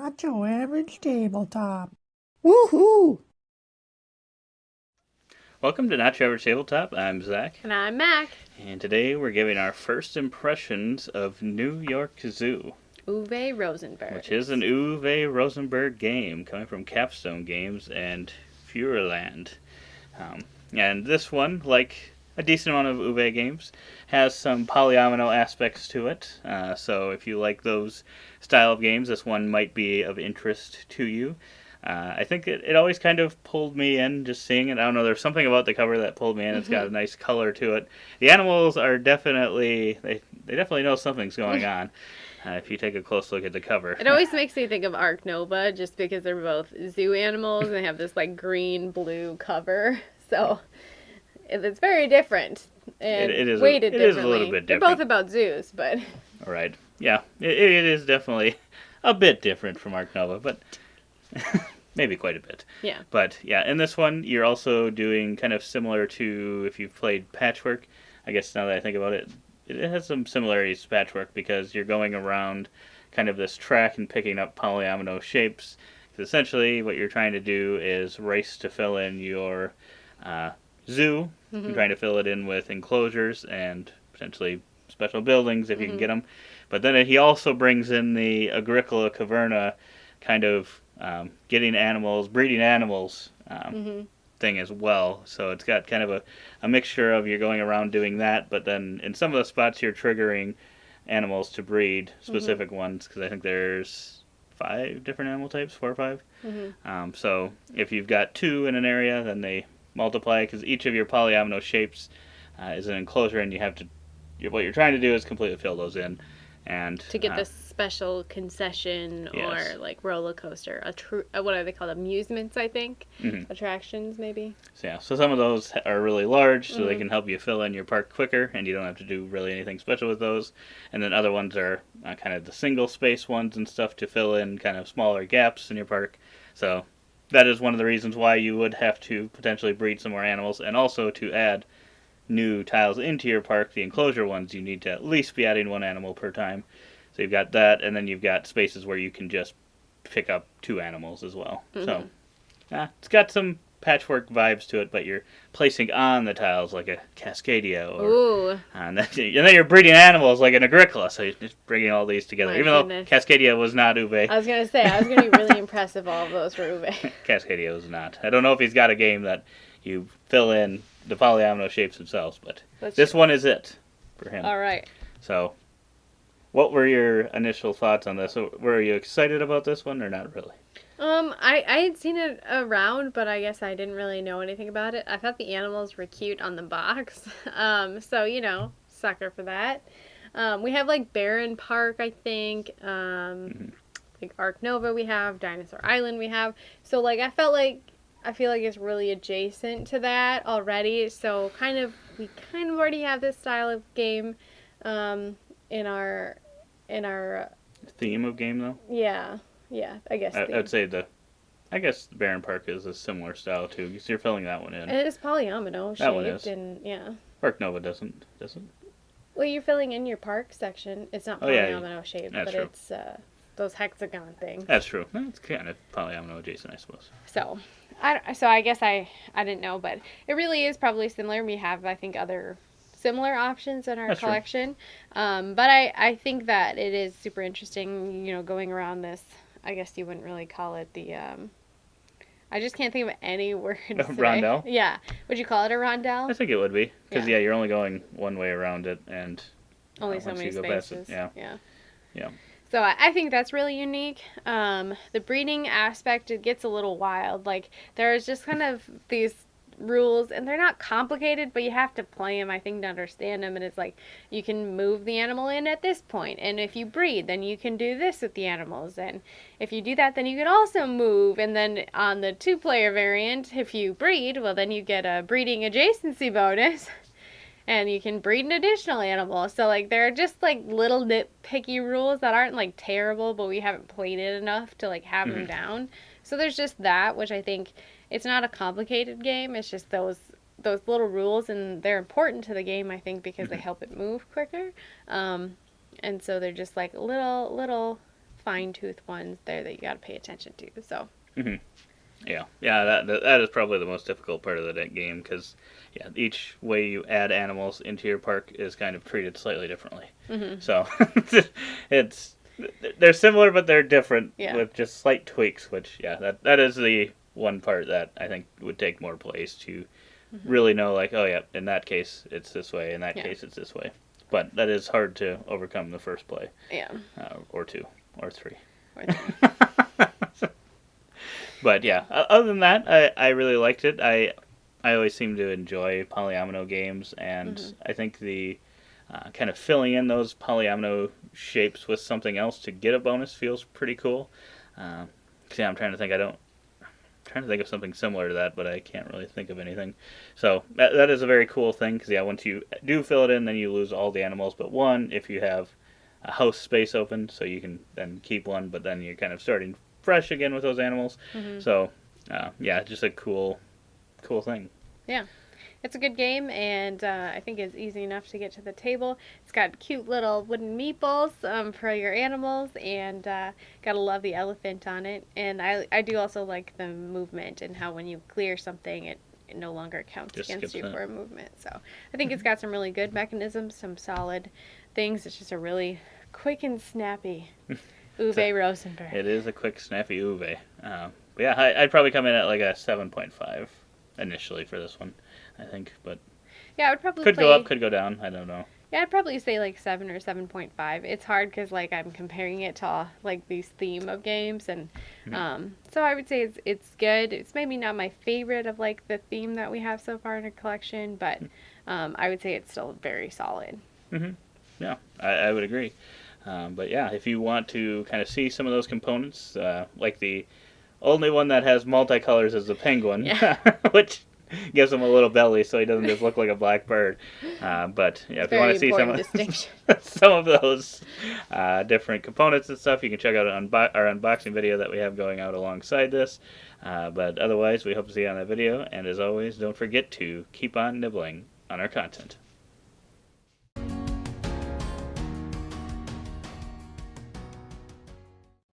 Not your average tabletop. Woohoo! Welcome to Not Your Average Tabletop. I'm Zach, And I'm Mac. and today we're giving our first impressions of New York Zoo, Uwe Rosenberg. which is an Uwe Rosenberg game coming from Capstone Games and Feuerland. And this one, like a decent amount of Uwe games, has some polyomino aspects to it. So if you like those style of games, this one might be of interest to you. I think it always kind of pulled me in just seeing it. I don't know, there's something about the cover that pulled me in. It's got a nice color to it. The animals are definitely, they definitely know something's going on. If you take a close look at the cover. It always makes me think of Ark Nova just because they're both zoo animals and they have this like green-blue cover. So it's very different and it is weighted it differently. is a little bit They're different. both about zoos, but All right. Yeah, it is definitely a bit different from Ark Nova, but maybe quite a bit. yeah. But yeah, in this one, you're also doing kind of similar to if you've played Patchwork. I guess now that I think about it, it has some similarities to Patchwork because you're going around kind of this track and picking up polyomino shapes. 'Cause essentially, what you're trying to do is race to fill in your zoo. You're trying to fill it in with enclosures and potentially special buildings if you can get them. But then he also brings in the Agricola Caverna kind of getting animals, breeding animals thing as well. So it's got kind of a mixture of you're going around doing that, but then in some of the spots you're triggering animals to breed specific ones, because I think there's 5 different animal types, 4 or 5. So if you've got 2 in an area, then they multiply, because each of your polyomino shapes is an enclosure, and you have to, what you're trying to do is completely fill those in. And To get this special concession Yes. or like roller coaster, what are they called? Amusements, I think. Attractions, maybe. So some of those are really large, so they can help you fill in your park quicker, and you don't have to do really anything special with those. And then other ones are kind of the single space ones and stuff to fill in kind of smaller gaps in your park. So that is one of the reasons why you would have to potentially breed some more animals, and also to add new tiles into your park, the enclosure ones, you need to at least be adding 1 animal per time. So you've got that, and then you've got spaces where you can just pick up 2 animals as well. So it's got some patchwork vibes to it, but you're placing on the tiles like a Cascadia, or Ooh. and then you're breeding animals like an Agricola. So you're just bringing all these together. My Even goodness. though Cascadia was not Uwe. I was going to say, I was going to be really impressed if all of those were Uwe. Cascadia was not. I don't know if he's got a game that you fill in the polyomino shapes themselves, but this one is it for him. All right. So, what were your initial thoughts on this? Were you excited about this one or not really? I had seen it around, but I guess I didn't really know anything about it. I thought the animals were cute on the box. So, sucker for that. We have like Barren Park, I think. Like Ark Nova we have, Dinosaur Island we have. So like I feel like it's really adjacent to that already. So we kind of already have this style of game in our Theme of game though? yeah, I guess. I'd say the Barren Park is a similar style too, because you're filling that one in. And it is polyomino That one shaped, is. and yeah. Park Nova doesn't, does it? Well, you're filling in your park section. It's not Oh, yeah, polyomino shaped, that's but true. it's those hexagon things. That's true. It's kind of polyomino adjacent, I suppose. So, I guess I didn't know, but it really is probably similar. We have, I think, other similar options in our That's true. collection. But I think that it is super interesting, going around this. I guess you wouldn't really call it the. I just can't think of any word. Rondelle? Yeah. Would you call it a rondelle? I think it would be, because Yeah. you're only going one way around it, and Only so once many you go past spaces. it, yeah. So I think that's really unique. The breeding aspect, it gets a little wild. Like, there's just kind of these rules, and they're not complicated, but you have to play them, I think, to understand them. And it's like, you can move the animal in at this point, and if you breed, then you can do this with the animals. And if you do that, then you can also move. And then on the 2-player variant, if you breed, well, then you get a breeding adjacency bonus. And you can breed an additional animal. So, like, there are just, like, little nitpicky rules that aren't, like, terrible, but we haven't played it enough to, like, have them down. So there's just that, which I think, it's not a complicated game. It's just those little rules, and they're important to the game, I think, because they help it move quicker. And so they're just, like, little fine-tooth ones there that you got to pay attention to. So. Mm-hmm. Yeah. That is probably the most difficult part of the game because each way you add animals into your park is kind of treated slightly differently. Mm-hmm. So they're similar but they're different Yeah. with just slight tweaks. Which that is the one part that I think would take more plays to really know, like, oh yeah, in that case it's this way, in that case it's this way. But that is hard to overcome the first play. Yeah. Or two, or three. Or three. But yeah, other than that, I really liked it. I always seem to enjoy polyomino games, and I think the kind of filling in those polyomino shapes with something else to get a bonus feels pretty cool. I'm trying to think. Trying to think of something similar to that, but I can't really think of anything. So that is a very cool thing because once you do fill it in, then you lose all the animals but one if you have a house space open, so you can then keep one, but then you're kind of starting fresh again with those animals. So just a cool thing. Yeah. It's a good game, and I think it's easy enough to get to the table. It's got cute little wooden meeples for your animals, and gotta love the elephant on it. And I do also like the movement and how when you clear something, it no longer counts Just against you skips it. for a movement. So I think it's got some really good mechanisms, some solid things. It's just a really quick and snappy Uwe Rosenberg. It is a quick, snappy Uwe. I'd probably come in at like a 7.5 initially for this one, I think, but Yeah, I would probably could play, go up, could go down. I don't know. Yeah, I'd probably say like 7 or 7.5. It's hard because like I'm comparing it to like these theme of games, and so I would say it's good. It's maybe not my favorite of like the theme that we have so far in our collection, but I would say it's still very solid. Yeah, I would agree. But yeah, if you want to kind of see some of those components, like the only one that has multicolors is the penguin, which gives him a little belly so he doesn't just look like a black bird. But yeah, if you want to see some of those different components and stuff, you can check out our unboxing video that we have going out alongside this. But otherwise, we hope to see you on that video. And as always, don't forget to keep on nibbling on our content.